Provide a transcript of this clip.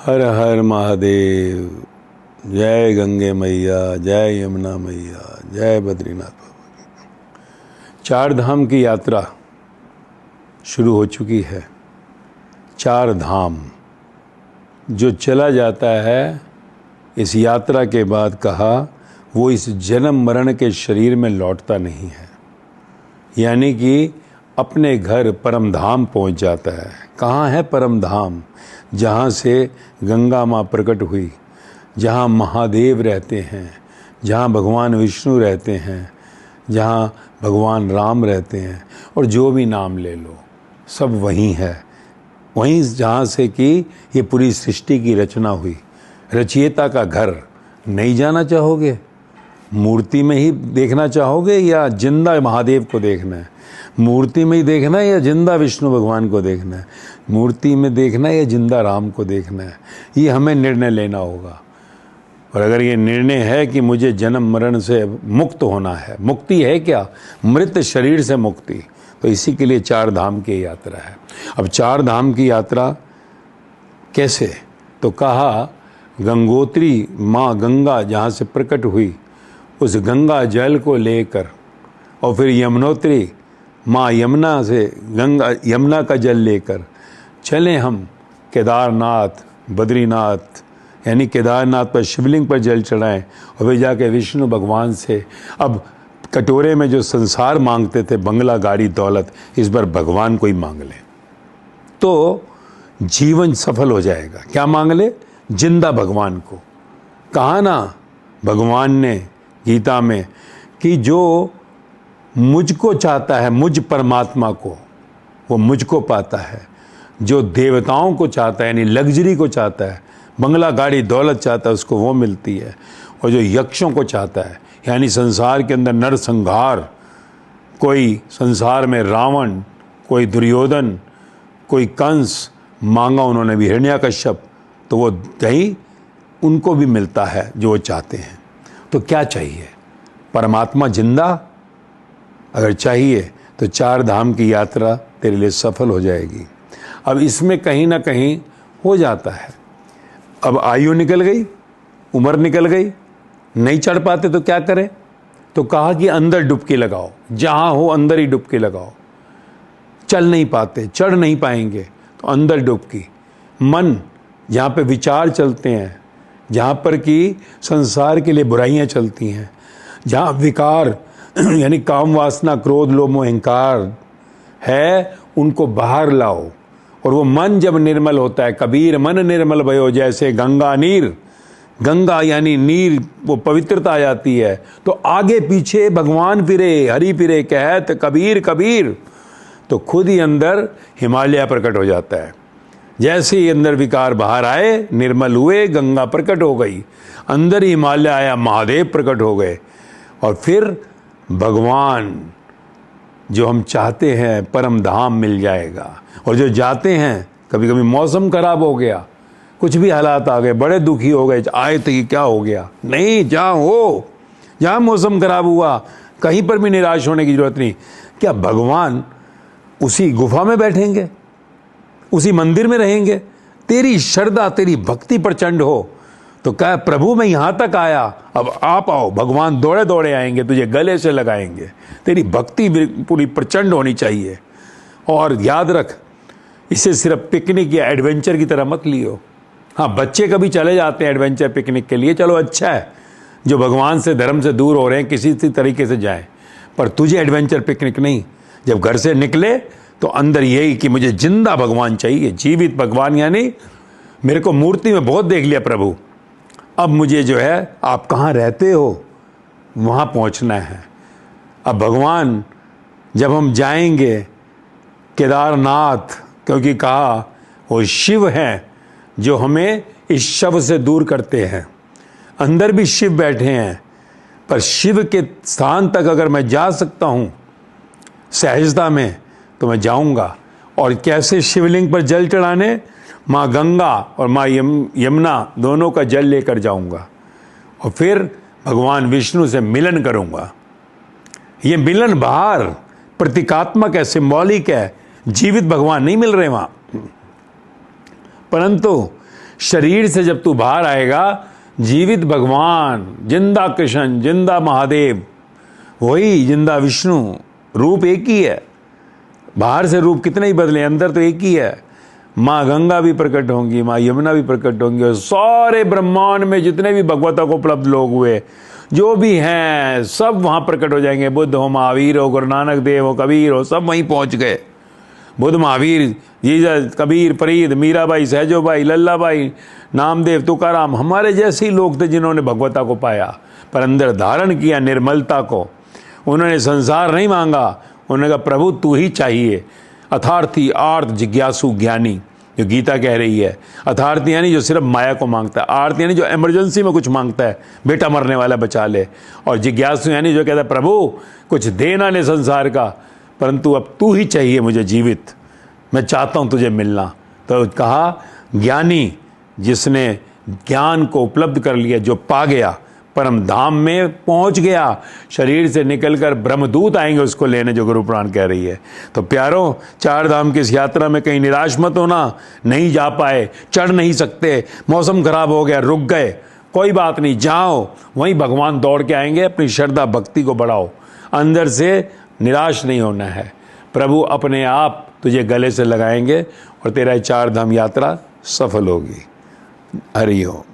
हर हर महादेव। जय गंगे मैया, जय यमुना मैया, जय बद्रीनाथ बाबा। चार धाम की यात्रा शुरू हो चुकी है। चार धाम जो चला जाता है इस यात्रा के बाद, कहा वो इस जन्म मरण के शरीर में लौटता नहीं है, यानी कि अपने घर परम धाम पहुंच जाता है। कहाँ है परम धाम? जहाँ से गंगा माँ प्रकट हुई, जहाँ महादेव रहते हैं, जहाँ भगवान विष्णु रहते हैं, जहाँ भगवान राम रहते हैं, और जो भी नाम ले लो सब वहीं है। वहीं जहाँ से कि ये पूरी सृष्टि की रचना हुई। रचयिता का घर नहीं जाना चाहोगे? मूर्ति में ही देखना चाहोगे या जिंदा महादेव को देखना है? मूर्ति में ही देखना है या जिंदा विष्णु भगवान को देखना है? मूर्ति में देखना है या जिंदा राम को देखना है? ये हमें निर्णय लेना होगा। और अगर ये निर्णय है कि मुझे जन्म मरण से मुक्त होना है, मुक्ति है क्या? मृत शरीर से मुक्ति, तो इसी के लिए चार धाम की यात्रा है। अब चार धाम की यात्रा कैसे? तो कहा गंगोत्री माँ गंगा जहाँ से प्रकट हुई, उस गंगा जल को लेकर, और फिर यमुनोत्री माँ यमुना से गंगा यमुना का जल लेकर चले हम केदारनाथ, बद्रीनाथ, यानी केदारनाथ पर शिवलिंग पर जल चढ़ाएं, और फिर जाके विष्णु भगवान से अब कटोरे में जो संसार मांगते थे, बंगला गाड़ी दौलत, इस बार भगवान को ही मांग ले तो जीवन सफल हो जाएगा। क्या मांग ले? जिंदा भगवान को। कहा ना भगवान ने गीता में कि जो मुझको चाहता है, मुझ परमात्मा को, वो मुझको पाता है। जो देवताओं को चाहता है, यानी लग्जरी को चाहता है, बंगला गाड़ी दौलत चाहता है, उसको वो मिलती है। और जो यक्षों को चाहता है, यानी संसार के अंदर नरसंहार, कोई संसार में रावण, कोई दुर्योधन, कोई कंस मांगा उन्होंने भी, हिरण्याकश्यप, तो वो दही उनको भी मिलता है जो वो चाहते हैं। तो क्या चाहिए? परमात्मा जिंदा अगर चाहिए तो चार धाम की यात्रा तेरे लिए सफल हो जाएगी। अब इसमें कहीं ना कहीं हो जाता है। अब आयु निकल गई, उम्र निकल गई, नहीं चढ़ पाते तो क्या करें? तो कहा कि अंदर डुबकी लगाओ, जहां हो अंदर ही डुबकी लगाओ। चल नहीं पाते, चढ़ नहीं पाएंगे तो अंदर डुबकी। मन जहाँ पे विचार चलते हैं, जहाँ पर कि संसार के लिए बुराइयाँ चलती हैं, जहाँ विकार यानी काम वासना, क्रोध, लोभ, मोह, अहंकार है, उनको बाहर लाओ। और वो मन जब निर्मल होता है, कबीर मन निर्मल भयो जैसे गंगा नीर, गंगा यानी नीर, वो पवित्रता आ जाती है। तो आगे पीछे भगवान फिरे, हरि फिरे, कहत कबीर कबीर, तो खुद ही अंदर हिमालय प्रकट हो जाता है। जैसे ही अंदर विकार बाहर आए, निर्मल हुए, गंगा प्रकट हो गई, अंदर ही हिमालय आया, महादेव प्रकट हो गए। और फिर भगवान जो हम चाहते हैं परम धाम मिल जाएगा। और जो जाते हैं, कभी कभी मौसम खराब हो गया, कुछ भी हालात आ गए, बड़े दुखी हो गए, आए थे कि क्या हो गया? नहीं, जहाँ हो, जहाँ मौसम खराब हुआ, कहीं पर भी निराश होने की जरूरत नहीं। क्या भगवान उसी गुफा में बैठेंगे, उसी मंदिर में रहेंगे? तेरी श्रद्धा, तेरी भक्ति प्रचंड हो तो क्या प्रभु मैं यहां तक आया, अब आप आओ। भगवान दौड़े दौड़े आएंगे, तुझे गले से लगाएंगे। तेरी भक्ति पूरी प्रचंड होनी चाहिए। और याद रख, इसे सिर्फ पिकनिक या एडवेंचर की तरह मत लियो। हाँ, बच्चे कभी चले जाते हैं एडवेंचर पिकनिक के लिए, चलो अच्छा है, जो भगवान से धर्म से दूर हो रहे हैं किसी तरीके से जाएं, पर तुझे एडवेंचर पिकनिक नहीं। जब घर से निकले तो अंदर यही कि मुझे जिंदा भगवान चाहिए, जीवित भगवान, यानी मेरे को मूर्ति में बहुत देख लिया प्रभु, अब मुझे जो है आप कहाँ रहते हो वहाँ पहुँचना है। अब भगवान जब हम जाएंगे केदारनाथ, क्योंकि कहा वो शिव हैं जो हमें इस शव से दूर करते हैं। अंदर भी शिव बैठे हैं, पर शिव के स्थान तक अगर मैं जा सकता हूँ सहजता में तो मैं जाऊंगा। और कैसे? शिवलिंग पर जल चढ़ाने माँ गंगा और माँ यमुना दोनों का जल लेकर जाऊंगा, और फिर भगवान विष्णु से मिलन करूंगा। ये मिलन बाहर प्रतीकात्मक है, सिंबॉलिक है, जीवित भगवान नहीं मिल रहे वहां। परंतु शरीर से जब तू बाहर आएगा, जीवित भगवान, जिंदा कृष्ण, जिंदा महादेव, वही जिंदा विष्णु, रूप एक ही है। बाहर से रूप कितने ही बदले, अंदर तो एक ही है। माँ गंगा भी प्रकट होंगी, माँ यमुना भी प्रकट होंगी, और सारे ब्रह्मांड में जितने भी भगवता को उपलब्ध लोग हुए, जो भी हैं, सब वहाँ प्रकट हो जाएंगे। बुद्ध हो, महावीर हो, गुरु नानक देव हो, कबीर हो, सब वहीं पहुँच गए। बुद्ध, महावीर, जीसस, कबीर, फरीद, मीराबाई, सहजोबाई, लल्लाबाई, नामदेव, तुकाराम, हमारे जैसे ही लोग थे जिन्होंने भगवता को पाया, पर अंदर धारण किया निर्मलता को। उन्होंने संसार नहीं मांगा, उन्होंने कहा प्रभु तू ही चाहिए। अथार्थी, आर्त, जिज्ञासु, ज्ञानी, जो गीता कह रही है। अथार्थी यानी जो सिर्फ माया को मांगता है, आर्त यानी जो इमरजेंसी में कुछ मांगता है, बेटा मरने वाला बचा ले, और जिज्ञासु यानी जो कहता है प्रभु कुछ देना नहीं संसार का, परंतु अब तू ही चाहिए मुझे जीवित, मैं चाहता हूँ तुझे मिलना। तो कहा ज्ञानी, जिसने ज्ञान को उपलब्ध कर लिया, जो पा गया, परम धाम में पहुंच गया, शरीर से निकलकर ब्रह्मदूत आएंगे उसको लेने, जो गुरु पुराण कह रही है। तो प्यारों, चार धाम की इस यात्रा में कहीं निराश मत होना। नहीं जा पाए, चढ़ नहीं सकते, मौसम खराब हो गया, रुक गए, कोई बात नहीं, जाओ, वहीं भगवान दौड़ के आएंगे। अपनी श्रद्धा भक्ति को बढ़ाओ, अंदर से निराश नहीं होना है। प्रभु अपने आप तुझे गले से लगाएंगे और तेरा चार धाम यात्रा सफल होगी। हरि ओम।